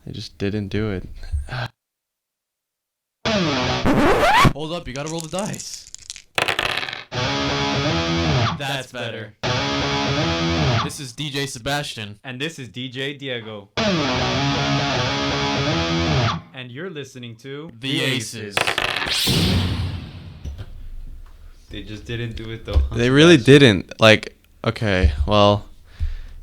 They just didn't do it. Hold up, you gotta roll the dice. That's better. This is DJ Sebastian. And this is DJ Diego. And you're listening to The Aces. They just didn't do it though. They really didn't. Like, okay, well,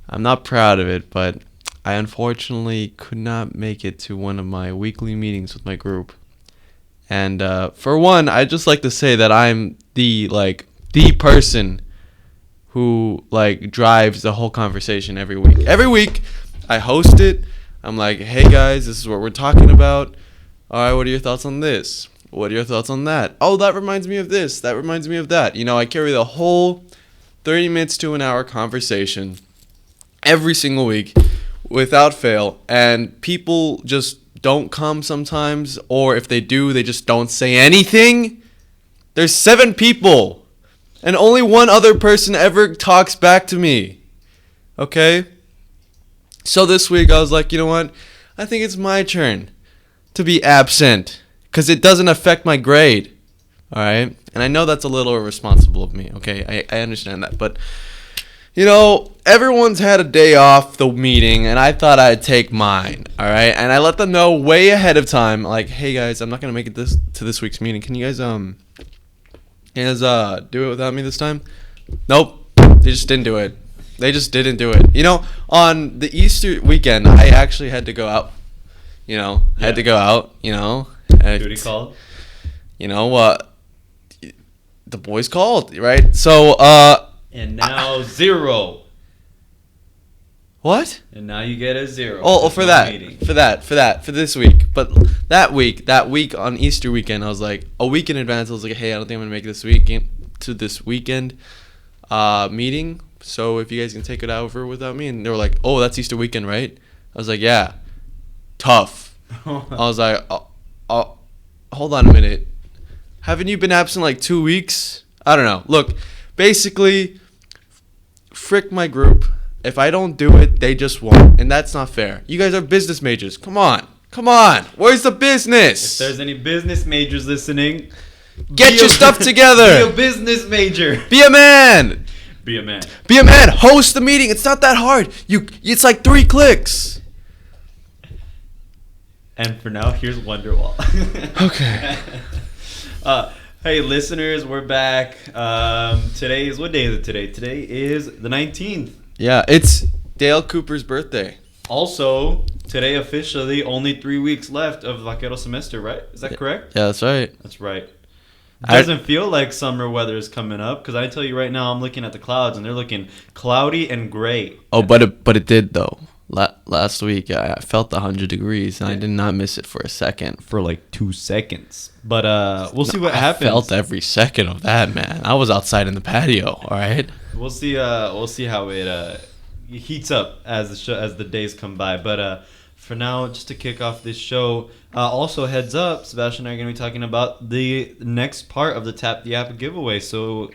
I'm not proud of it, but I unfortunately could not make it to one of my weekly meetings with my group. And for one, I'd just like to say that I'm the person who drives the whole conversation every week. Every week, I host it. I'm like, hey guys, this is what we're talking about. All right, what are your thoughts on this? What are your thoughts on that? Oh, that reminds me of this. That reminds me of that. You know, I carry the whole 30 minutes to an hour conversation every single week without fail. And people just don't come sometimes. Or if they do, they just don't say anything. There's 7 people. And only one other person ever talks back to me. Okay? So this week I was like, you know what? I think it's my turn to be absent. Because it doesn't affect my grade. Alright? And I know that's a little irresponsible of me. Okay? I understand that. But, you know, everyone's had a day off the meeting. And I thought I'd take mine. Alright? And I let them know way ahead of time. Like, hey guys, I'm not going to make it to this week's meeting. Can you guys, do it without me this time? Nope. They just didn't do it. They just didn't do it. You know, on the Easter weekend, I actually had to go out. You know, had to go out, you know. Duty called. You know what? The boys called, right? So, and now 0. What? And now you get a 0. Oh, for this week. But that week on Easter weekend, I was like, a week in advance, I was like, hey, I don't think I'm going to make this weekend meeting. So if you guys can take it over without me. And they were like, oh, that's Easter weekend, right? I was like, yeah. Tough. I was like, hold on a minute. Haven't you been absent 2 weeks? I don't know. Look, basically, frick my group. If I don't do it, they just won't. And that's not fair. You guys are business majors. Come on. Where's the business? If there's any business majors listening, get your stuff together. Be a business major. Be a man. Be a man. Be a man. Host the meeting. It's not that hard. It's like 3 clicks. And for now, here's Wonderwall. Okay. Hey, listeners, we're back. Today is, what day is it today? Today is the 19th. Yeah, it's Dale Cooper's birthday. Also, today officially only 3 weeks left of Vaquero semester, right? Is that correct? Yeah, that's right. That's right. Doesn't feel like summer weather is coming up, because I tell you right now, I'm looking at the clouds and they're looking cloudy and gray. Oh, but it did though. Last week, I felt 100 degrees, and I did not miss it for a second. For 2 seconds. But we'll see what happens. I felt every second of that, man. I was outside in the patio. All right. We'll see how it heats up as the days come by. But for now, just to kick off this show, also heads up, Sebastian and I are going to be talking about the next part of the Tap the App giveaway. So,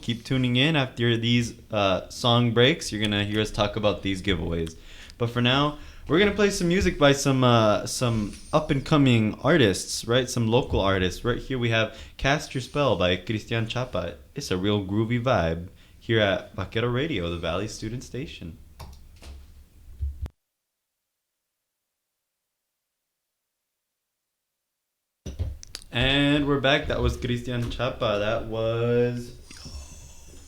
keep tuning in after these song breaks. You're going to hear us talk about these giveaways. But for now, we're going to play some music by some up-and-coming artists, right? Some local artists. Right here we have Cast Your Spell by Christian Chapa. It's a real groovy vibe here at Vaquero Radio, the Valley Student Station. And we're back. That was Christian Chapa. That was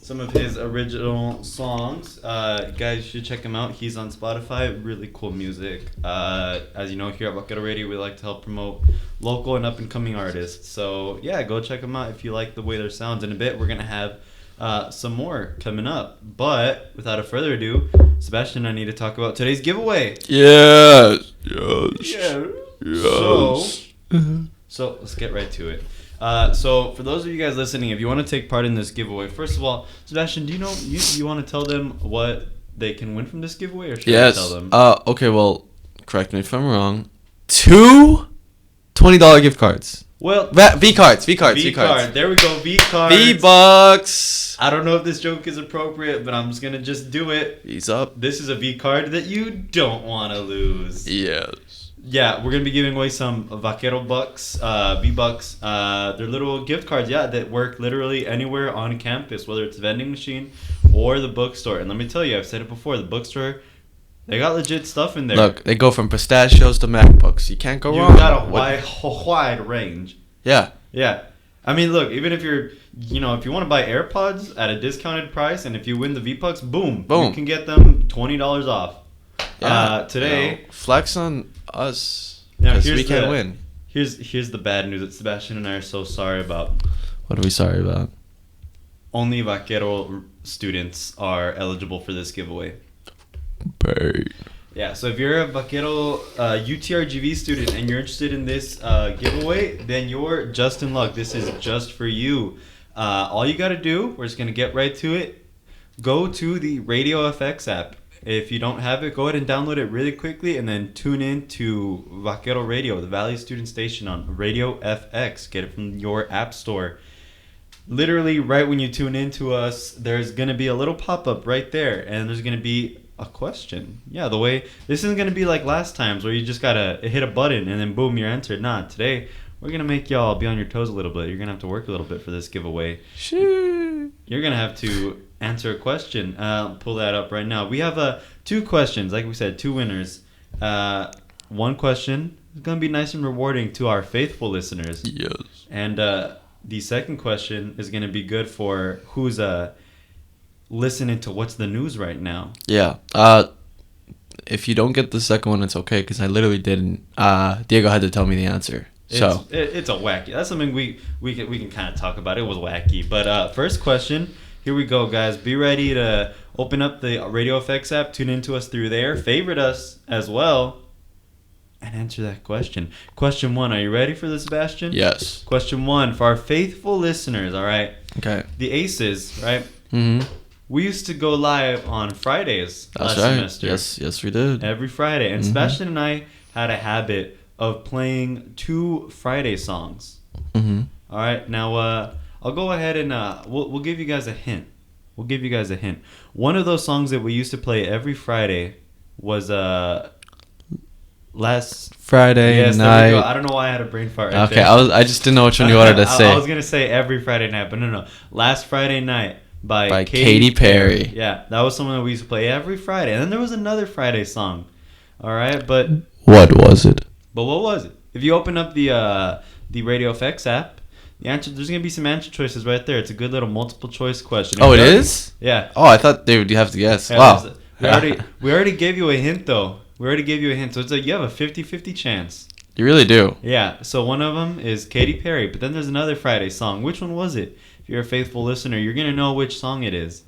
some of his original songs. Guys, you should check him out. He's on Spotify. Really cool music. As you know, here at Vaquero Radio, we like to help promote local and up-and-coming artists. So, yeah, go check them out if you like the way their sounds. In a bit, we're going to have some more coming up. But, without a further ado, Sebastian and I need to talk about today's giveaway. Yes. So, let's get right to it. So for those of you guys listening, if you want to take part in this giveaway, first of all, Sebastian, do you know you want to tell them what they can win from this giveaway, or should I tell them? Okay, well, correct me if I'm wrong. 2 $20 gift cards. Well, V cards. There we go, V cards. V-Bucks. I don't know if this joke is appropriate, but I'm just gonna do it. V's up. This is a V card that you don't want to lose. Yes. Yeah, we're gonna be giving away some Vaquero bucks, V-bucks. They're little gift cards, yeah, that work literally anywhere on campus, whether it's a vending machine or the bookstore. And let me tell you, I've said it before, the bookstore, they got legit stuff in there. Look, they go from pistachios to MacBooks. You can't go You wrong. got a wide range. Yeah. Yeah. I mean, look, even if you're, if you want to buy AirPods at a discounted price, and if you win the V-bucks, boom, Boom. you can get them $20 off. Yeah. Today, Flex on us. Now, Because here's we can't the- win. here's the bad news that Sebastian and I are so sorry about. What are we sorry about? Only Vaquero students are eligible for this giveaway. Bait. Yeah, so if you're a Vaquero UTRGV student and you're interested in this giveaway, then you're just in luck. This is just for you. All you got to do, we're just going to get right to it. Go to the Radio FX app. If you don't have it, go ahead and download it really quickly and then tune in to Vaquero Radio, the Valley Student Station on Radio FX. Get it from your app store. Literally, right when you tune in to us, there's going to be a little pop-up right there, and there's going to be a question. Yeah, the way this isn't going to be like last times where you just got to hit a button and then boom, you're entered. Nah, today we're going to make y'all be on your toes a little bit. You're going to have to work a little bit for this giveaway. Shoo. You're going to have to answer a question. Pull that up right now. We have 2 questions. Like we said, 2 winners. One question is going to be nice and rewarding to our faithful listeners. Yes. And the second question is going to be good for who's listening to what's the news right now. Yeah. If you don't get the second one, it's okay because I literally didn't. Diego had to tell me the answer. So It's a wacky. That's something we can kind of talk about. It was wacky. But first question. Here we go, guys. Be ready to open up the Radio FX app. Tune into us through there. Favorite us as well. And answer that question. Question 1. Are you ready for this, Sebastian? yes. Question 1. For our faithful listeners, all right? Okay. The Aces, right? Mm-hmm. We used to go live on Fridays That's last right. semester. Yes, we did. Every Friday. And Mhm. Sebastian and I had a habit of playing 2 Friday songs. Mm-hmm. All right. Now, I'll go ahead and we'll give you guys a hint. We'll give you guys a hint. One of those songs that we used to play every Friday was last Friday yes, night. there we go. I don't know why I had a brain fart. Right Okay, there. I just didn't know which one you wanted to say. I was gonna say every Friday night, but no. Last Friday night by Katy Perry. Yeah, that was someone that we used to play every Friday. And then there was another Friday song. All right, but What was it? what was it? If you open up the Radio FX app, the answer there's gonna be some answer choices right there. It's a good little multiple choice question. Oh, it We already- is? Yeah. Oh, I thought they would have to guess. Yeah, Wow. we already gave you a hint though. We already gave you a hint, so you have a 50-50 chance. You really do. Yeah, so one of them is Katy Perry, but then there's another Friday song. Which one was it? If you're a faithful listener, you're going to know which song it is.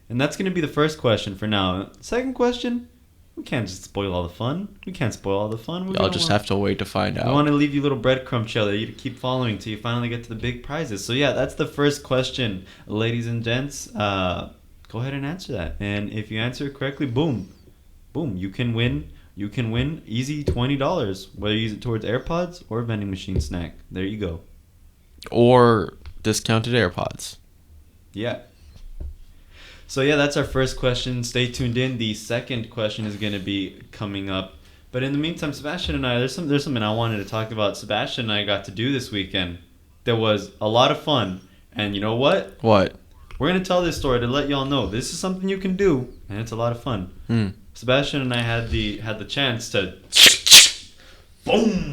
And that's going to be the first question for now. Second question, we can't just spoil all the fun. We can't spoil all the fun. Y'all just have to wait to find We out. want to leave you little breadcrumb trail that you to keep following till you finally get to the big prizes. So yeah, that's the first question. Ladies and gents, go ahead and answer that. And if you answer it correctly, boom, you can win. You can win easy $20, whether you use it towards AirPods or a vending machine snack. There you go. Or discounted AirPods. Yeah. So yeah, that's our first question. Stay tuned in. The second question is going to be coming up. But in the meantime, Sebastian and I, there's something I wanted to talk about. Sebastian and I got to do this weekend. There was a lot of fun. And you know what? What? We're going to tell this story to let y'all know this is something you can do, and it's a lot of fun. Hmm. Sebastian and I had the chance to boom.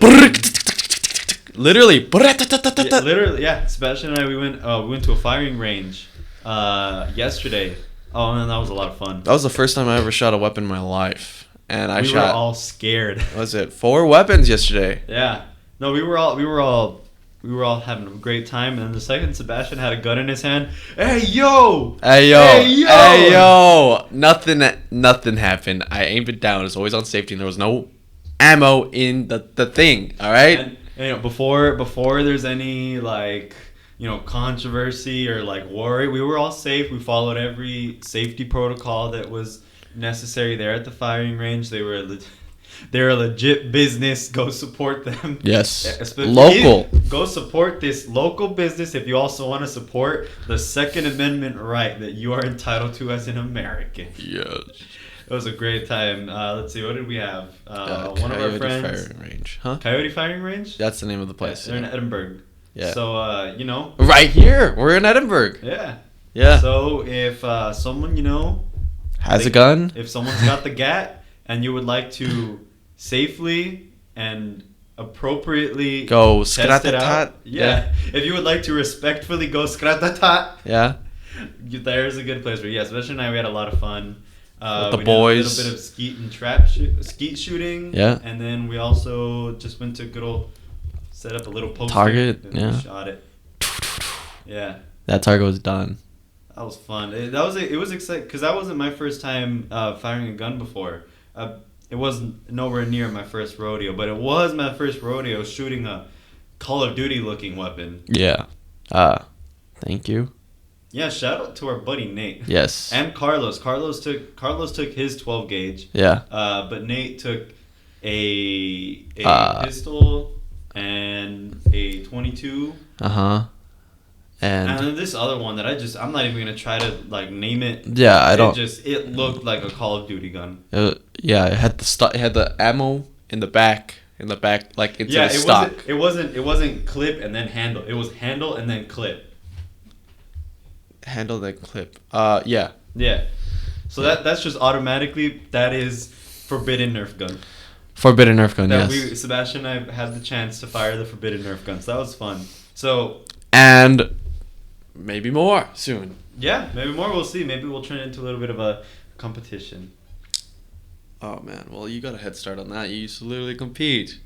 Literally. Yeah, literally, yeah. Sebastian and I we went to a firing range yesterday. Oh man, that was a lot of fun. That was the first time I ever shot a weapon in my life. And I we shot were all scared. what was it 4 weapons yesterday. Yeah. No, we were all having a great time, and then the second Sebastian had a gun in his hand. Hey yo! Hey yo! Hey, yo! Hey yo! Nothing happened. I aimed it down. It was always on safety, and there was no ammo in the thing. All right. And you know, before there's any controversy or worry, we were all safe. We followed every safety protocol that was necessary there at the firing range. They're a legit business. Go support them. Yes. Local. Go support this local business if you also want to support the Second Amendment right that you are entitled to as an American. Yes. was a great time. Let's see, what did we have? One of our Coyote friends. Firing Range, huh? Coyote Firing Range? That's the name of the place. They're in Edinburgh. Yeah. So, you know. Right here. We're in Edinburgh. Yeah. Yeah. So, if someone, you know. Has a gun. If someone's got the gat and you would like to safely and appropriately Go test it scratatat. out. Yeah. If you would like to respectfully go scratatat. Yeah. There's a good place for yeah. Sebastian and I, we had a lot of fun. With the we boys. did a little bit of skeet shooting. Yeah. And then we also just went to good old set up a little poster. Target, And yeah. we shot it. Yeah. That target was done. That was fun. It was exciting because that wasn't my first time firing a gun before. It wasn't nowhere near my first rodeo, but it was my first rodeo shooting a Call of Duty looking weapon. Yeah. Thank you. Yeah, shout out to our buddy Nate. Yes. And Carlos. Carlos took his 12 gauge. Yeah. But Nate took a pistol and a 22. Uh-huh. And And then this other one that I'm not even gonna try to like name it. yeah, I don't. It looked like a Call of Duty gun. Yeah, it had it had the ammo in the back, like into the stock. It wasn't clip and then handle. It was handle and then clip. Handle that clip. Yeah. Yeah. So that's just automatically that is forbidden Nerf gun. Forbidden Nerf gun. That Yes. Sebastian and I had the chance to fire the forbidden Nerf gun. So that was fun. So And maybe more soon. yeah, maybe more. We'll see. Maybe we'll turn it into a little bit of a competition. Oh man, well you got a head start on that. You used to literally compete.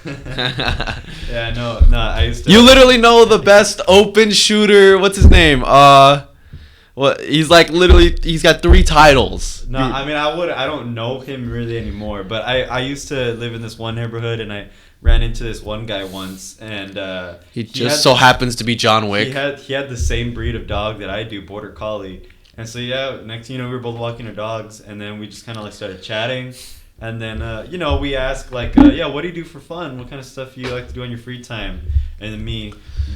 Yeah, no. I used to. You literally know the best open shooter. What's his name? What? He's like literally. He's got 3 titles. No, I mean I don't know him really anymore. But I used to live in this one neighborhood, and I ran into this one guy once, and He just so happens to be John Wick. He had the same breed of dog that I do, Border Collie. And so yeah, next thing you know, we were both walking our dogs, and then we just kind of like started chatting, and then you know, we asked like, yeah, what do you do for fun? What kind of stuff do you like to do on your free time? And then me,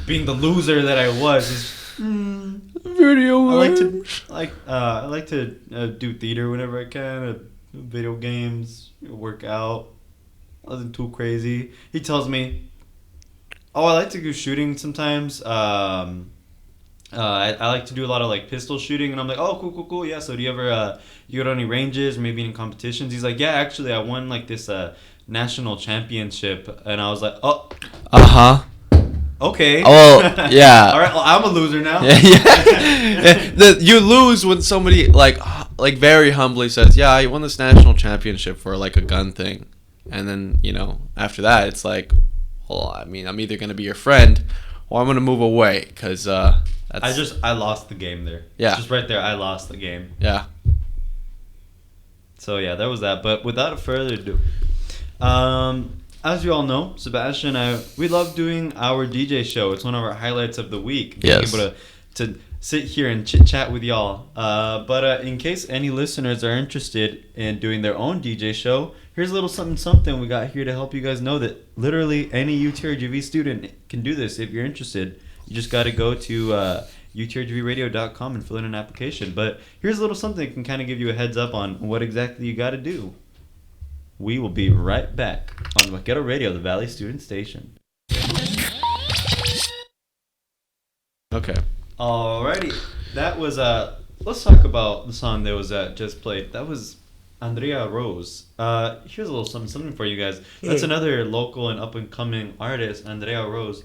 being the loser that I was, just, Video. I like to do theater whenever I can, video games, work out. Nothing too crazy. He tells me, oh, I like to go shooting sometimes. I like to do a lot of like pistol shooting, and I'm like, oh, cool, yeah. So do you ever you go to any ranges or maybe any competitions? He's like, yeah, actually, I won like this national championship, and I was like, oh, okay. Oh, yeah. All right, well, I'm a loser now. Yeah. You lose when somebody like very humbly says, "Yeah, I won this national championship for like a gun thing," and then you know after that it's like, well, I mean, I'm either gonna be your friend or I'm gonna move away because I lost the game there. Yeah. Just right there, I lost the game. Yeah. So yeah, that was that. But without further ado, as you all know, Sebastian and I, we love doing our DJ show. It's one of our highlights of the week. Yes. Being able to sit here and chit chat with y'all. But in case any listeners are interested in doing their own DJ show, here's a little something we got here to help you guys know that literally any UTRGV student can do this if you're interested. You just got to go to utrgvradio.com and fill in an application. But here's a little something that can kind of give you a heads up on what exactly you got to do. We will be right back on Vaquero Radio, the Valley Student Station. Okay. Alrighty, that was let's talk about the song that was just played. That was Andrea Rose. Here's a little something for you guys. That's another local and up and coming artist, Andrea Rose.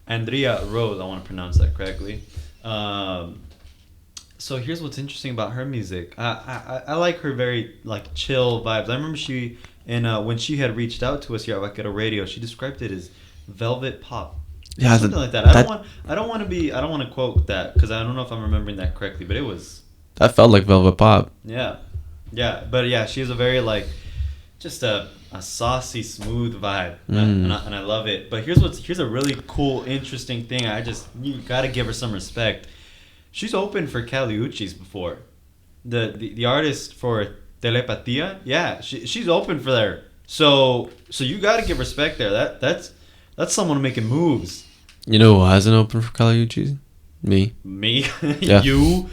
Andrea Rose, I want to pronounce that correctly. So here's what's interesting about her music. I like her very like chill vibes. I remember she when she had reached out to us here at Vaquero Radio, she described it as velvet pop. Yeah, Something like that. I don't want to quote that because I don't know if I'm remembering that correctly, but it was. That felt like Velvet Pop. Yeah, but yeah, she has a very like, just a saucy, smooth vibe, and I love it. But here's a really cool, interesting thing. You gotta give her some respect. She's opened for Caliuchis before, the artist for Telepatia. Yeah, she's open for there. So you gotta give respect there. That's someone making moves. You know who hasn't opened for Caliuchis? Me. Me? Yeah. You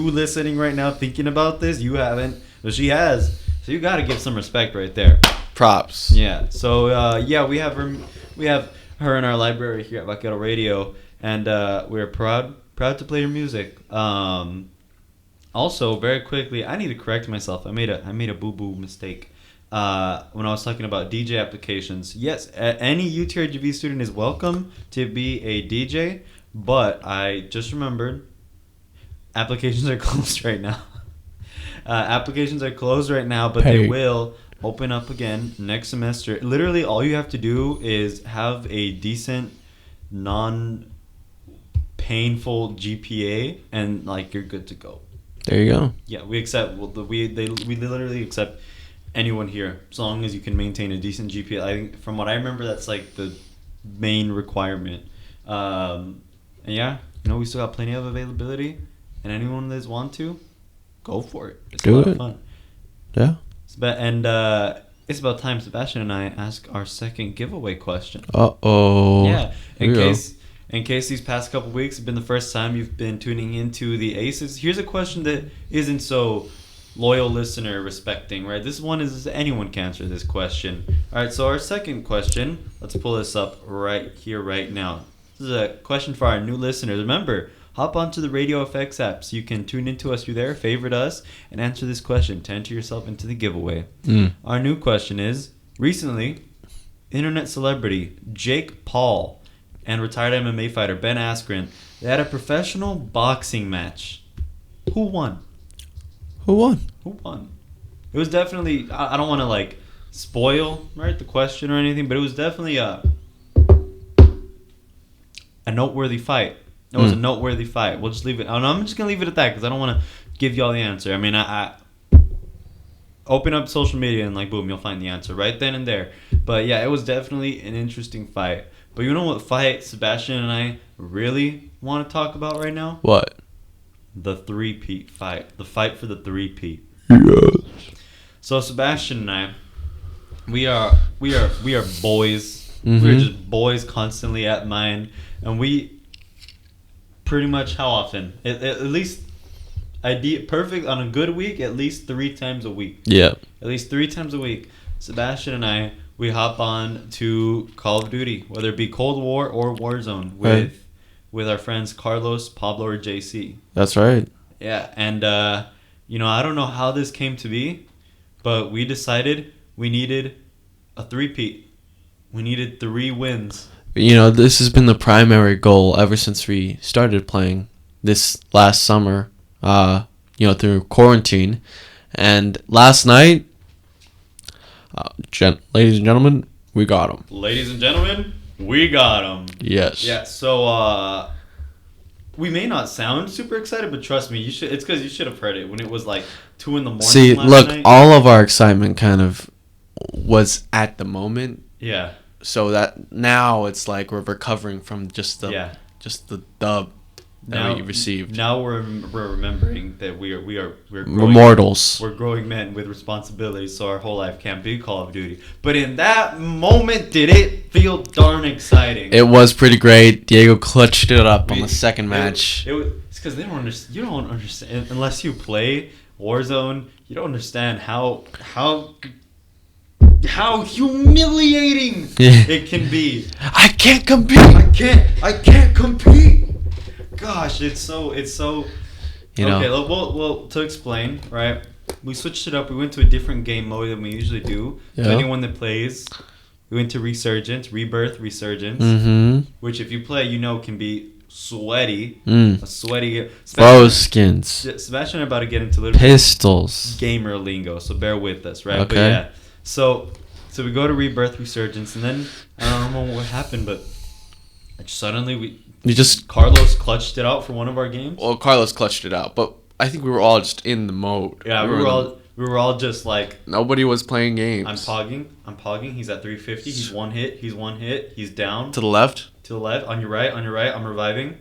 listening right now thinking about this, you haven't. So she has. So you got to give some respect right there. Props. Yeah. So we have her. We have her in our library here at Vaquero Radio, and we're proud to play her music. Also, very quickly, I need to correct myself. I made a boo mistake when I was talking about DJ applications. Yes, any UTRGV student is welcome to be a DJ, but I just remembered applications are closed right now. Applications are closed right now, but they will open up again next semester. Literally, all you have to do is have a decent, non-painful GPA, and like you're good to go. There you go. Yeah, we accept. We literally accept anyone here as long as you can maintain a decent GPA. I think from what I remember, that's like the main requirement. And yeah, we still got plenty of availability, and anyone that wants to, go for it. It's a lot of fun. Yeah. And it's about time Sebastian and I ask our second giveaway question. Yeah. In case these past couple weeks have been the first time you've been tuning into the Aces, here's a question that isn't so loyal listener respecting, right? This one is anyone can answer this question. All right, so our second question, let's pull this up right here, right now. This is a question for our new listeners. Remember, hop onto the Radio FX app so you can tune into us through there, favorite us, and answer this question to enter yourself into the giveaway. Our new question is, recently, internet celebrity Jake Paul and retired MMA fighter Ben Askren, they had a professional boxing match. Who won? Who won? It was definitely, I don't want to like spoil, right, the question or anything, but it was definitely a noteworthy fight. It was a noteworthy fight. We'll just leave it. I'm just going to leave it at that because I don't want to give y'all the answer. I mean, I open up social media and like, boom, you'll find the answer right then and there. But yeah, it was definitely an interesting fight. But you know what fight Sebastian and I really want to talk about right now? What? The three-peat fight. The fight for the three-peat. Yes. So Sebastian and I, we are boys. Mm-hmm. We're just boys constantly at mine, and we pretty much how often? At least perfect on a good week, at least 3 times a week. Yeah. At least 3 times a week. Sebastian and I, we hop on to Call of Duty, whether it be Cold War or Warzone with our friends Carlos, Pablo, or JC. That's right. Yeah, and I don't know how this came to be, but we decided we needed a three-peat. We needed 3 wins. This has been the primary goal ever since we started playing this last summer, through quarantine. And last night, ladies and gentlemen, we got him. Ladies and gentlemen, we got him. Yes. Yeah, so we may not sound super excited, but trust me, it's because you should have heard it when it was like 2 a.m. See, last look, night. all of our excitement kind of was at the moment. Yeah. So that now it's like we're recovering from just the dub that we received. Now we're remembering that we're growing, mortals. We're growing men with responsibilities, so our whole life can't be Call of Duty. But in that moment, did it feel darn exciting? It was pretty great. Diego clutched it up on the second match. It's because they don't understand. You don't understand unless you play Warzone. You don't understand how humiliating it can be. I can't compete. I can't compete. Gosh, it's so. Okay, well, to explain, right? We switched it up. We went to a different game mode than we usually do. Yeah. To anyone that plays, we went to Rebirth Resurgence, Mm-hmm. which if you play, can be sweaty. Mm. A sweaty. Rose skins. Sebastian and I are about to get into a little Pistols. gamer lingo, so bear with us, right? Okay. But yeah, so we go to Rebirth Resurgence, and then I don't know what happened, but suddenly Carlos clutched it out for one of our games. Well, Carlos clutched it out, but I think we were all just in the mode. Yeah, we were all just like, nobody was playing games. I'm pogging. He's at 350. He's one hit. He's down. To the left. On your right. I'm reviving.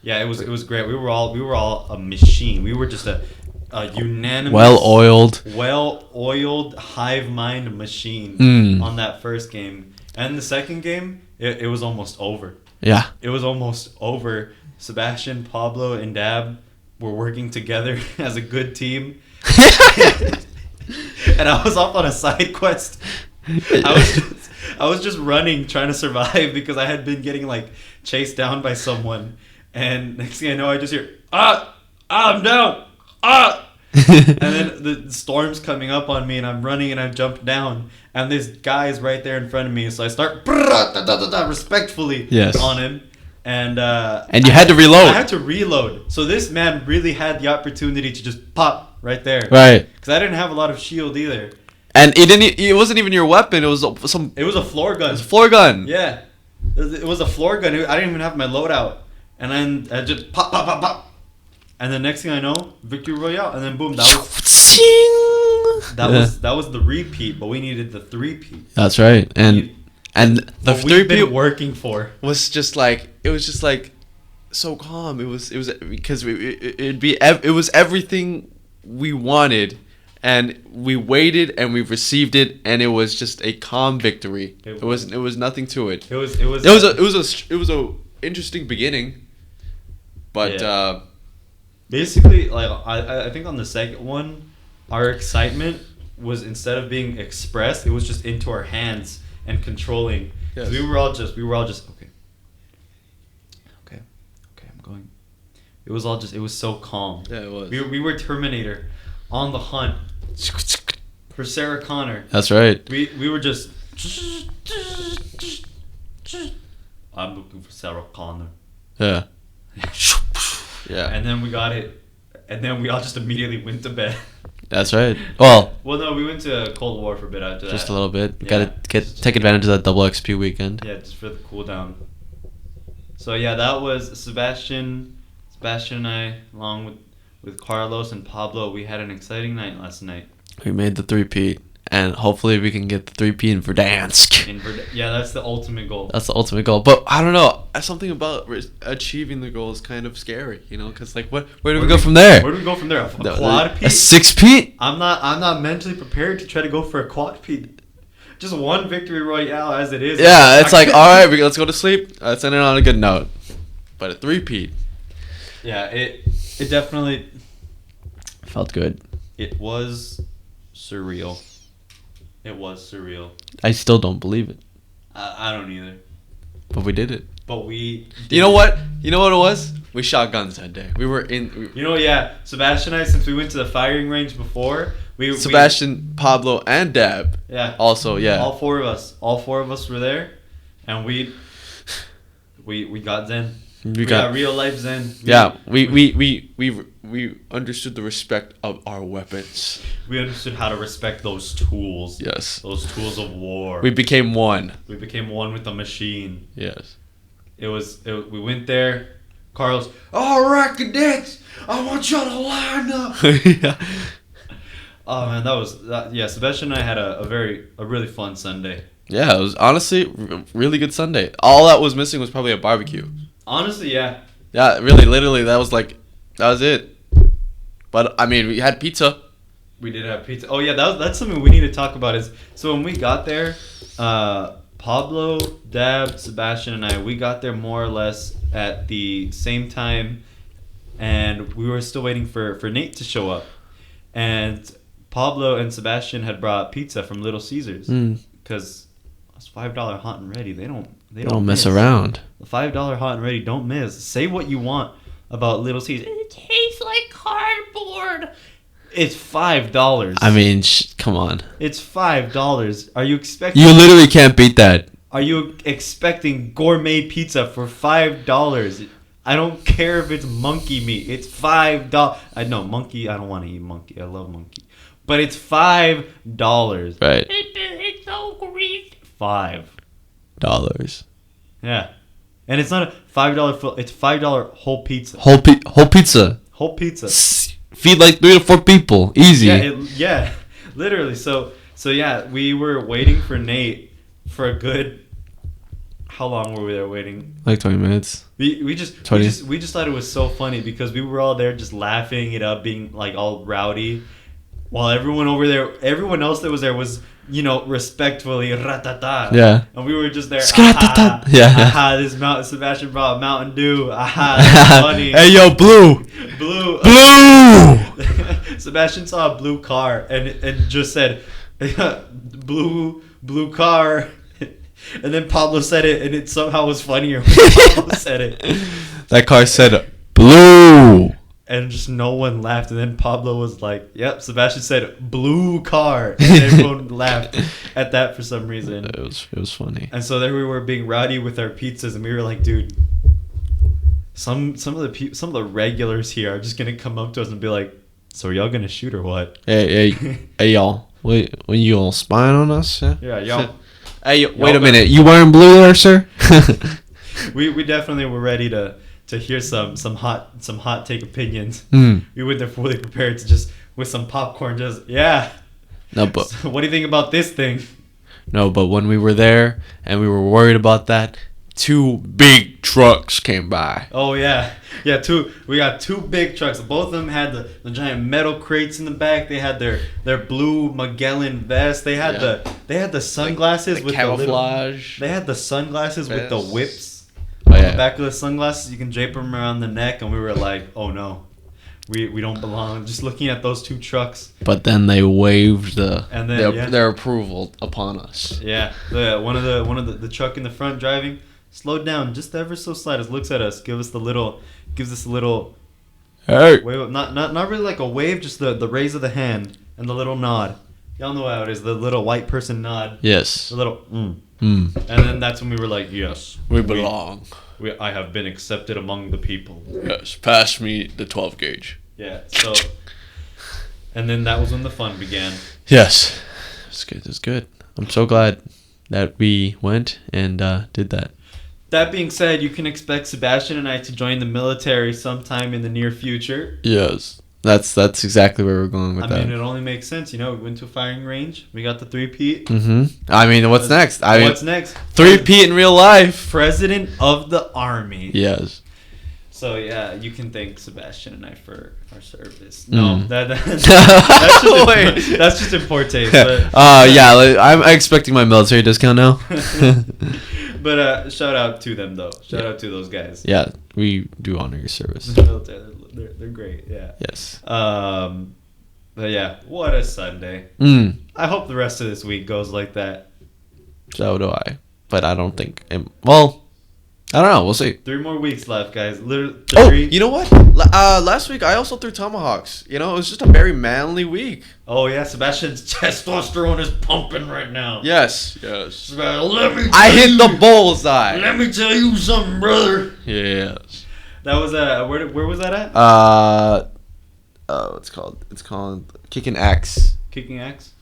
Yeah, it was great. We were all a machine. We were just a unanimous, well-oiled hive mind machine on that first game. And the second game, it was almost over. Yeah. It was almost over. Sebastian, Pablo, and Dab were working together as a good team. and I was off on a side quest. I was just running, trying to survive because I had been getting like chased down by someone. And next thing I know, I just hear I'm down, and then the storm's coming up on me, and I'm running, and I jump down, and this guy is right there in front of me. So I start respectfully on him, and you had to reload. I had to reload. So this man really had the opportunity to just pop right there, Right? Because I didn't have a lot of shield either. And it wasn't even your weapon. It was some. It was a floor gun. It was a floor gun. Yeah, it was a floor gun. I didn't even have my loadout, and then I just pop, pop, pop, pop. And the next thing I know, victory royale, and then boom, that was the repeat, but we needed the three-peat. That's right, and the what we've been working for was just like so calm. It was because it was everything we wanted, and we waited and we received it, and it was just a calm victory. It was nothing to it. It was a interesting beginning, but. Yeah. Basically, like I think on the second one, our excitement was, instead of being expressed, it was just into our hands and controlling. Yes. We were all just okay, I'm going. It was so calm. Yeah, it was. We were Terminator, on the hunt for Sarah Connor. That's right. We were just. I'm looking for Sarah Connor. Yeah. Yeah. And then we got it, and then we all just immediately went to bed. That's right. Well, no, we went to Cold War for a bit after that. Just a little bit. Yeah. Take advantage of that double XP weekend. Yeah, just for the cooldown. So yeah, that was Sebastian and I, along with Carlos and Pablo. We had an exciting night last night. We made the 3-peat. And hopefully we can get the 3-peat in Verdansk. Yeah, that's the ultimate goal. That's the ultimate goal. But I don't know. Something about achieving the goal is kind of scary, you know? Because, like, where do we go from there? Where do we go from there? A quad peat? A 6-peat? I'm not mentally prepared to try to go for a quad peat. Just one victory royale as it is. Yeah, it's like, all right, let's go to sleep. Let's end it on a good note. But a 3-peat. Yeah, it definitely felt good. It was surreal. It was surreal. I still don't believe it. I don't either. But we did it. You know what? You know what it was? We shot guns that day. We were in. Yeah. Sebastian and I, since we went to the firing range before, Sebastian, Pablo, and Dab. Yeah. Also, yeah. All four of us were there, and we got Zen. We got real life Zen. We understood the respect of our weapons. We understood how to respect those tools. Yes. Those tools of war. We became one. We became one with the machine. Yes. We went there. Carlos, all right, cadets, I want y'all to line up. Yeah. Oh man, yeah. Sebastian and I had a really fun Sunday. Yeah, it was honestly really good Sunday. All that was missing was probably a barbecue. Honestly, yeah. Yeah, really, literally, that was it. But I mean, we had pizza. We did have pizza. Oh yeah, that's something we need to talk about. Is so when we got there, Pablo, Dab, Sebastian, and I, we got there more or less at the same time, and we were still waiting for Nate to show up. And Pablo and Sebastian had brought pizza from Little Caesars because it's $5 hot and ready. They don't mess around. The $5 hot and ready don't miss. Say what you want about Little Caesars. It tastes like cardboard. It's $5. I mean, come on. It's $5. Are you expecting? You literally can't beat that. Are you expecting gourmet pizza for $5? I don't care if it's monkey meat. It's $5. I know monkey. I don't want to eat monkey. I love monkey, but it's $5. Right. It's so greasy. $5. Yeah, and it's not a $5 full. It's $5 whole pizza. Whole pizza. Whole pizza. Feed like 3 to 4 people. Easy. Yeah, literally. So yeah, we were waiting for Nate for a good. How long were we there waiting? Like 20 minutes. We just thought it was so funny because we were all there just laughing it up, being like all rowdy, while everyone else that was there was, respectfully ratata. Yeah. And we were just there. Skratata. Yeah. This Sebastian brought Mountain Dew. That's funny. Hey yo, blue. Sebastian saw a blue car and just said, blue car. And then Pablo said it, and it somehow was funnier when Pablo said it. That car said blue. And just no one laughed. And then Pablo was like, yep, Sebastian said blue car. And everyone laughed at that for some reason. It was funny. And so there we were being rowdy with our pizzas, and we were like, dude, some of the regulars here are just gonna come up to us and be like, so are y'all gonna shoot or what? Hey, y'all. Wait, when you all spying on us? Yeah, y'all. Hey, wait a minute. You wearing blue there, sir? we definitely were ready to hear some hot take opinions. We went there fully prepared to just with some popcorn. Just No, but so what do you think about this thing? No, but when we were there and we were worried about that, 2 big trucks came by. Oh yeah. We got 2 big trucks. Both of them had the giant metal crates in the back. They had their blue Magellan vest. They had the sunglasses the with camouflage. They had the sunglasses with the vest. whips. Oh, On yeah. the back of the sunglasses, you can drape them around the neck, and we were like, oh no, we don't belong. Just looking at those 2 trucks. But then they waved their approval upon us. Yeah, one of the truck in the front driving slowed down just ever so slight. Looks at us, gives us a little Hey. wave. Not really like a wave, just the raise of the hand and the little nod. Y'all know how it is, the little white person nod. Yes. The little And then that's when we were like, yes, We belong. I have been accepted among the people. Yes. Pass me the 12 gauge. Yeah. So, and then that was when the fun began. Yes. It's good. It's good. I'm so glad that we went and did that. That being said, you can expect Sebastian and I to join the military sometime in the near future. Yes. That's exactly where we're going with that. I mean, it only makes sense. We went to a firing range. We got the 3-peat. I mean, what's next? What's next? 3-peat in real life. President of the Army. Yes. So, yeah, you can thank Sebastian and I for our service. No, that's just in poor taste. But, I'm expecting my military discount now. But shout out to them, though. Shout out to those guys. Yeah, we do honor your service. The military, they're great, yeah. Yes. But yeah, what a Sunday. I hope the rest of this week goes like that. So do I. But I don't think... Well, I don't know. We'll see. 3 more weeks left, guys. Literally. Oh, you know what? Last week I also threw tomahawks. It was just a very manly week. Oh yeah, Sebastian's testosterone is pumping right now. Yes. I hit the bullseye. Let me tell you something, brother. Yes. That was where was that at? It's called Kicking Axe. Kicking axe?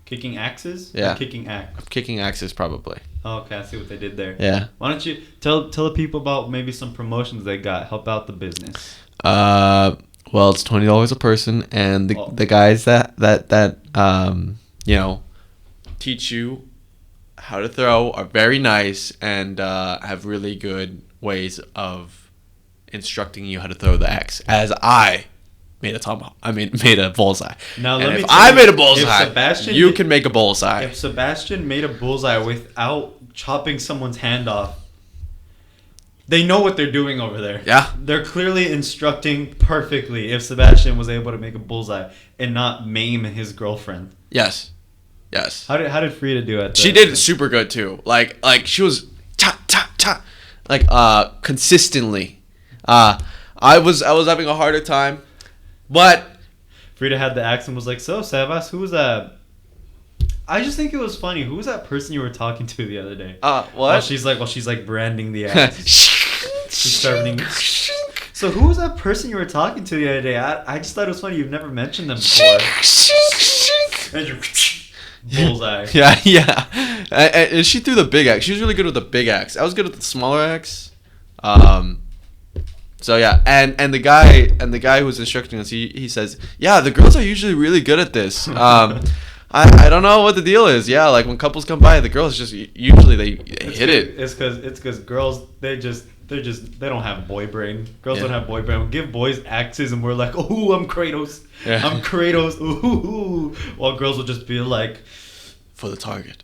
Kicking axes? Yeah. Or kicking axe. Kicking Axes, probably. Oh, okay, I see what they did there. Yeah. Why don't you tell the people about maybe some promotions they got? Help out the business. Well, it's $20 a person, and the guys that teach you how to throw are very nice and have really good ways of instructing you how to throw the axe. As I made a tomahawk. Made a bullseye. Now, and if I made a bullseye, Sebastian you can make a bullseye. If Sebastian made a bullseye without chopping someone's hand off, they know what they're doing over there. Yeah. They're clearly instructing perfectly if Sebastian was able to make a bullseye and not maim his girlfriend. Yes. How did Frida do it? She did super good too. Like she was consistently. I was having a harder time. But Frida had the axe and was like, "So, Sebas, who was that?" I just think it was funny. Who was that person you were talking to the other day? What? While she's like branding the axe. She's starting. So who was that person you were talking to the other day? I just thought it was funny. You've never mentioned them before. And you're bullseye. Yeah. And she threw the big axe. She was really good with the big axe. I was good with the smaller axe. So yeah, and the guy who was instructing us, he says, yeah, the girls are usually really good at this. I don't know what the deal is. Yeah, like when couples come by, the girls just usually they hit it. It's because girls they don't have boy brain. Girls don't have boy brain. We give boys axes and we're like, oh, I'm Kratos. Yeah. I'm Kratos. Ooh. While girls will just be like, for the target.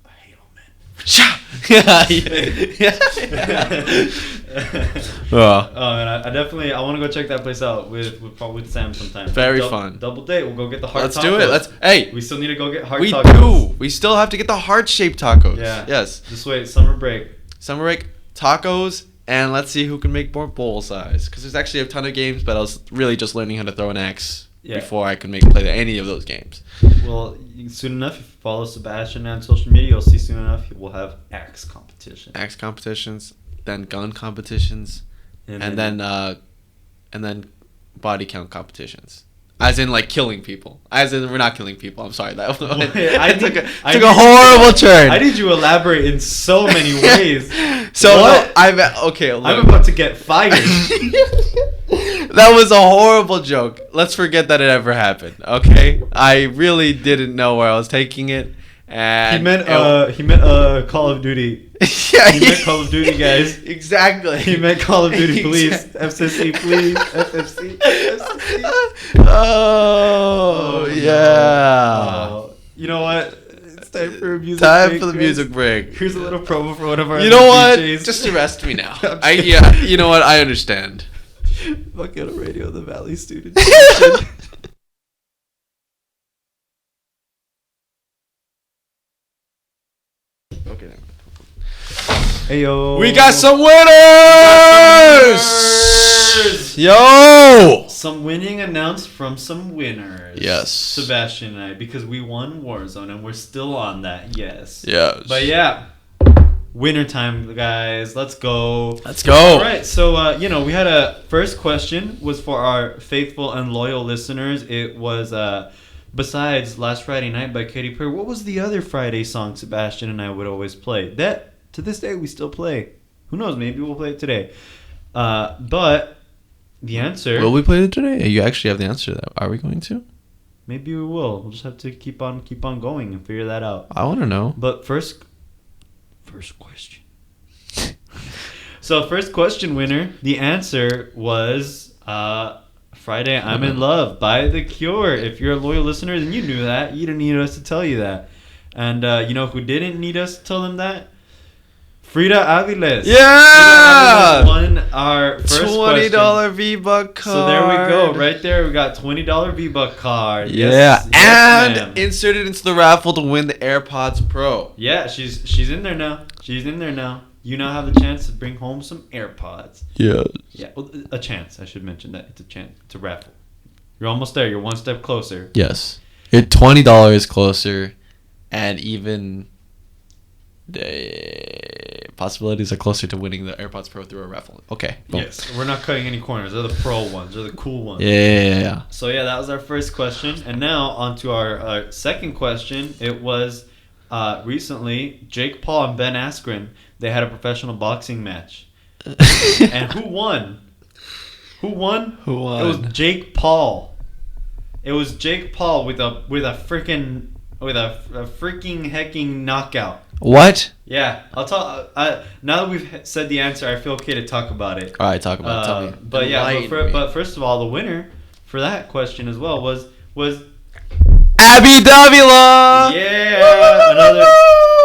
I hate all men. Yeah. And I definitely want to go check that place out with Sam sometime. Very fun. Double date. We'll go get the heart. Let's tacos. do it. Hey, we still need to go get heart. we tacos. do. We still have to get the heart-shaped tacos. Yeah. Yes. Just wait. Summer break. Summer break tacos, and let's see who can make more bowl size. Because there's actually a ton of games, but I was really just learning how to throw an axe before I could play any of those games. Well, soon enough, if you follow Sebastian on social media, you'll see soon enough we'll have axe competition. Axe competitions, then gun competitions, and then body count competitions. As in, like, killing people. As in, we're not killing people. I'm sorry. That took a horrible turn. I need you to elaborate in so many ways. So, what? I'm about to get fired. That was a horrible joke. Let's forget that it ever happened, okay? I really didn't know where I was taking it. And he meant Call of Duty. Yeah, he meant Call of Duty, guys. Exactly. He meant Call of Duty, please. FCC, please. FFC. Oh, yeah. No. You know what? It's time for a music break. Time for the music break. Here's a little promo for one of our You know what? DJs. Just arrest me now. You know what? I understand. Bucket Radio, the Valley student. Okay. Heyo. We got some winners! Yo! Some winning announced from some winners. Yes. Sebastian and I, because we won Warzone and we're still on that. Yes. Yes. But yeah. Winter time, guys. Let's go. Let's go. All right. So, we had a first question was for our faithful and loyal listeners. It was, besides Last Friday Night by Katy Perry, what was the other Friday song Sebastian and I would always play? That, to this day, we still play. Who knows? Maybe we'll play it today. But the answer... Will we play it today? You actually have the answer to that. Are we going to? Maybe we will. We'll just have to keep on going and figure that out. I want to know. But first question. So first question winner, the answer was Friday I'm in Love by The Cure. If you're a loyal listener, then you knew that. You didn't need us to tell you that. And you know who didn't need us to tell them that? Frida Aviles. Yeah! Frida Aviles won our first $20 V-Buck card. So there we go. Right there, we got $20 V-Buck card. Yeah. Yes, and inserted into the raffle to win the AirPods Pro. Yeah, she's in there now. She's in there now. You now have the chance to bring home some AirPods. Yes. Yeah, well, a chance. I should mention that. It's a chance. It's a raffle. You're almost there. You're one step closer. Yes. You're $20 closer, and even the possibilities are closer to winning the AirPods Pro through a raffle. Okay. Boom. Yes. We're not cutting any corners. They're the pro ones. They're the cool ones. Yeah. So, yeah, that was our first question. And now, on to our second question. It was recently, Jake Paul and Ben Askren, they had a professional boxing match. And who won? Who won? Who won? It was Jake Paul. It was Jake Paul with a freaking hecking knockout. What? Yeah, I'll tell. Now that we've said the answer, I feel okay to talk about it. All right, talk about it. Tell me. But yeah, but first of all, the winner for that question as well was Abby Davila. Yeah,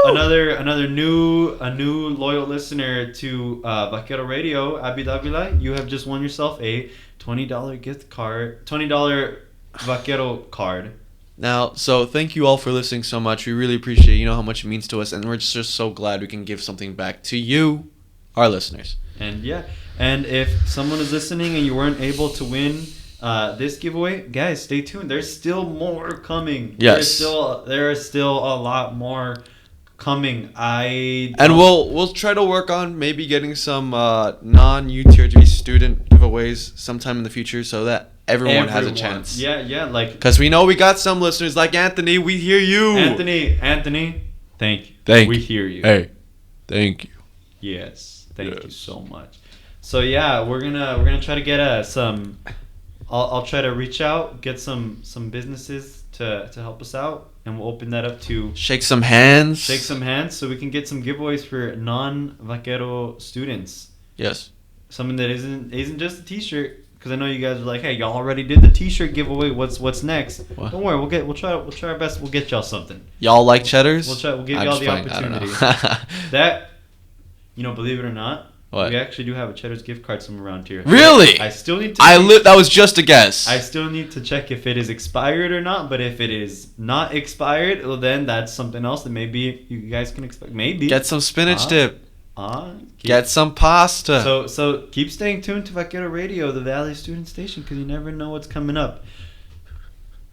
another new loyal listener to Vaquero Radio, Abby Davila. You have just won yourself a $20 gift card, $20 Vaquero card. Now, so thank you all for listening so much. We really appreciate it. You know how much it means to us, and we're just so glad we can give something back to you, our listeners. And yeah, and if someone is listening and you weren't able to win this giveaway, guys, stay tuned. There's still more coming. Yes. There is still a lot more coming. And we'll try to work on maybe getting some non-UTRG student giveaways sometime in the future so that everyone has a chance. Yeah, like... Because we know we got some listeners like Anthony. We hear you. Anthony, thank you. We hear you. Hey, thank you. Yes, thank you so much. So yeah, we're gonna try to get some... I'll try to reach out, get some businesses to help us out, and we'll open that up to... Shake some hands so we can get some giveaways for non-Vaquero students. Yes. Something that isn't just a t-shirt. Because I know you guys are like, hey, y'all already did the t-shirt giveaway. What's next? What? Don't worry, we'll try our best. We'll get y'all something. Y'all like cheddars? We'll give y'all the opportunity. That, believe it or not, What? We actually do have a Cheddar's gift card somewhere around here. Really? I still need to. That was just a guess. I still need to check if it is expired or not. But if it is not expired, well, then that's something else that maybe you guys can expect. Maybe Get some spinach dip. Keep- Get some pasta. So keep staying tuned to Vaquero Radio, the Valley Student Station, because you never know what's coming up.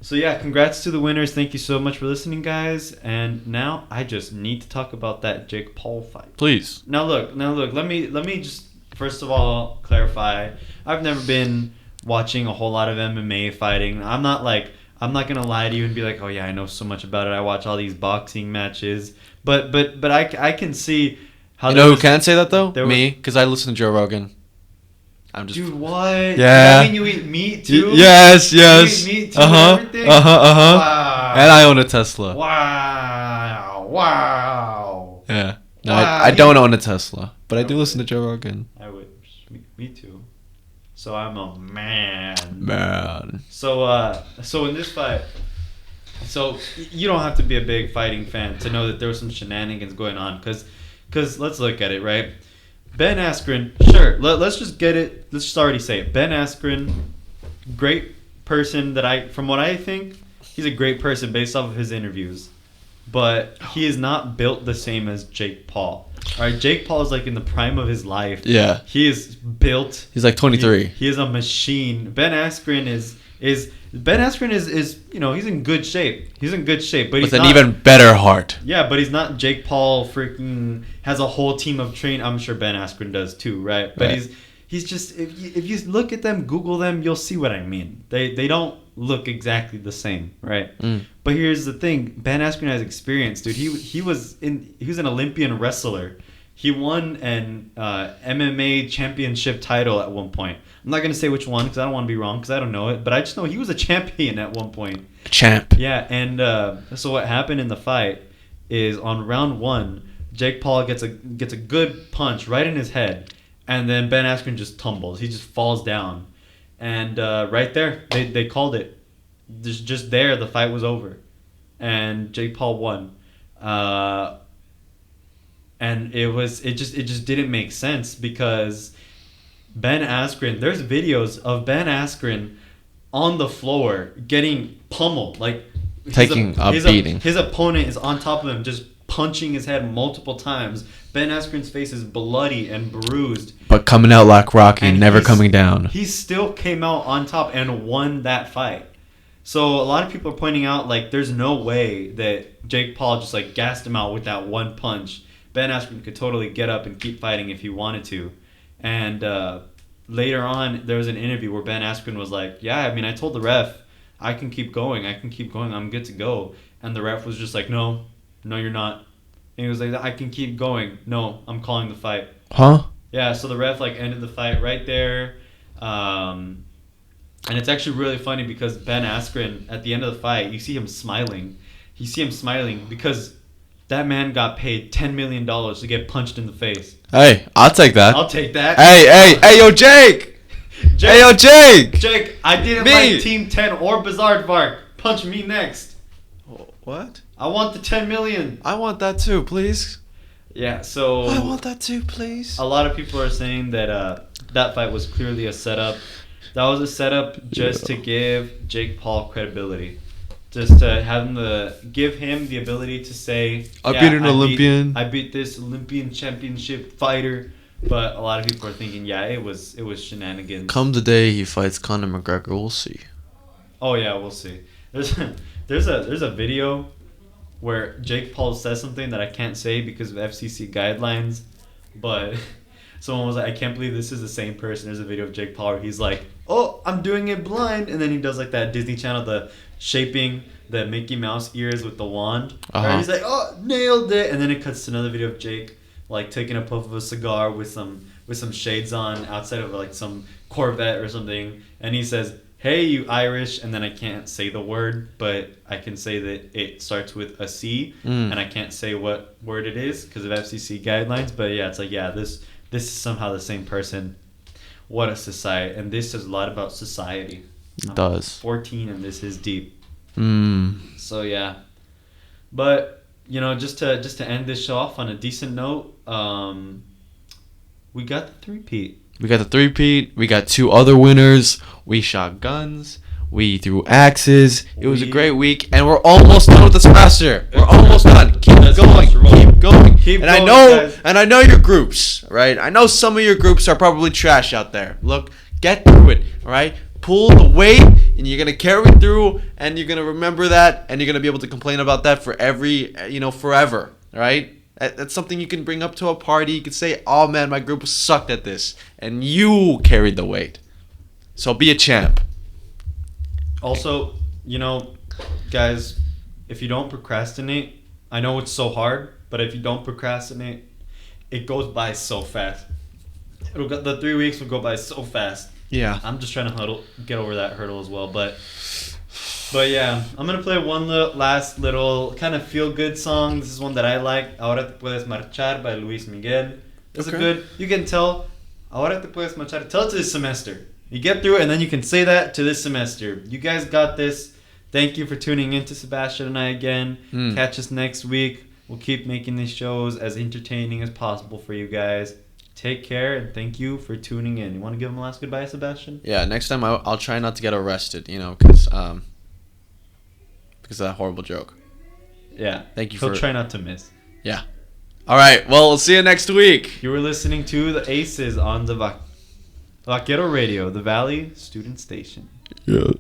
So yeah, congrats to the winners. Thank you so much for listening, guys. And now I just need to talk about that Jake Paul fight. Please. Now look. Let me just first of all clarify. I've never been watching a whole lot of MMA fighting. I'm not gonna lie to you and be like, oh yeah, I know so much about it. I watch all these boxing matches. But I can see how. You know who can say that though? there Me, because I listen to Joe Rogan. I'm just. Dude, what? Yeah. I mean, you eat meat too. Yes. You eat meat too and everything? Wow. And I own a Tesla. Wow. Yeah. No, Wow, I don't own a Tesla, but I do listen to Joe Rogan. I wish. Me too. So I'm a man. Man. So in this fight, so you don't have to be a big fighting fan to know that there was some shenanigans going on, because let's look at it, right? Ben Askren, sure. Let's just get it. Let's just already say it. Ben Askren, great person from what I think, he's a great person based off of his interviews. But he is not built the same as Jake Paul. All right, Jake Paul is like in the prime of his life. Yeah. He is built. He's like 23. He is a machine. Ben Askren is he's in good shape. He's in good shape, but he's With an not, even better heart. yeah, but he's not Jake Paul. Freaking has a whole team of train. I'm sure Ben Askren does too, right? But Right. he's just if you look at them, Google them, you'll see what I mean. They don't look exactly the same, right? But here's the thing: Ben Askren has experience, dude. He was an Olympian wrestler. He won an MMA championship title at one point. I'm not gonna say which one because I don't want to be wrong because I don't know it. But I just know he was a champion at one point. Champ. Yeah, and so what happened in the fight is on round one, Jake Paul gets a good punch right in his head, and then Ben Askren just tumbles. He just falls down, and right there they called it. Just there, the fight was over, and Jake Paul won. And it just didn't make sense because Ben Askren, there's videos of Ben Askren on the floor getting pummeled, like Taking a beating. His opponent is on top of him, just punching his head multiple times. Ben Askren's face is bloody and bruised. But coming out like Rocky, And never coming down. He still came out on top and won that fight. So a lot of people are pointing out like there's no way that Jake Paul just like gassed him out with that one punch. Ben Askren could totally get up and keep fighting if he wanted to. And later on, there was an interview where Ben Askren was like, yeah, I mean, I told the ref, I can keep going, I'm good to go. And the ref was just like, no, you're not. And he was like, I can keep going. No, I'm calling the fight. Huh? Yeah, so the ref like ended the fight right there. And it's actually really funny because Ben Askren, at the end of the fight, you see him smiling. Because that man got paid $10 million to get punched in the face. Hey, I'll take that. I'll take that. Hey, yo, Jake! Hey, yo, Jake! Jake, I didn't like Team 10 or Bizarre Punch me next. What? I want the 10 million. I want that too, please. Yeah, so I want that too, please. a lot of people are saying that that fight was clearly a setup. That was a setup just to give Jake Paul credibility. Just to give him the ability to say, I beat an Olympian. I beat this Olympian championship fighter. But a lot of people are thinking, yeah, it was shenanigans. Come the day he fights Conor McGregor, we'll see. Oh yeah, we'll see. There's a video where Jake Paul says something that I can't say because of FCC guidelines, but someone was like, I can't believe this is the same person. There's a video of Jake Paul where he's like, oh, I'm doing it blind, and then he does like that Disney Channel, the shaping the Mickey Mouse ears with the wand. Right? He's like, oh, nailed it, and then it cuts to another video of Jake like taking a puff of a cigar with some shades on outside of like some Corvette or something, and he says, hey, you Irish, and then I can't say the word, but I can say that it starts with a C, and I can't say what word it is because of FCC guidelines, but yeah, it's like, yeah, this is somehow the same person. What a society, and this says a lot about society. It does. 14, and this is deep. So yeah, but you know, just to end this show off on a decent note, We got the three-peat. We got the three-peat. We got 2 other winners. We shot guns. We threw axes. It was a great week, and we're almost done with the semester. We're almost done. Keep going. Keep going. Keep And going, guys. I know your groups, right? I know some of your groups are probably trash out there. Look, get through it, all right? Pull the weight, and you're gonna carry through, and you're gonna remember that, and you're gonna be able to complain about that for forever, all right? That's something you can bring up to a party. You can say, "Oh man, my group sucked at this," and you carried the weight. So be a champ. Also, guys, if you don't procrastinate, I know it's so hard, but if you don't procrastinate, it goes by so fast. The 3 weeks will go by so fast. Yeah. I'm just trying to get over that hurdle as well, but yeah, I'm gonna play one last little kind of feel good song. This is one that I like. Ahora te puedes marchar by Luis Miguel. It's Okay. a good. You can tell. Ahora te puedes marchar. Tell it to this semester. You get through it, and then you can say that to this semester. You guys got this. Thank you for tuning in to Sebastian and I again. Catch us next week. We'll keep making these shows as entertaining as possible for you guys. Take care, and thank you for tuning in. You want to give them a last goodbye, Sebastian? Yeah. Next time I'll try not to get arrested. Because of that horrible joke. Yeah. Thank you He'll try not to miss. Yeah. All right. Well, we'll see you next week. You were listening to the Aces on the Vaquero Radio, the Valley Student Station. Yes.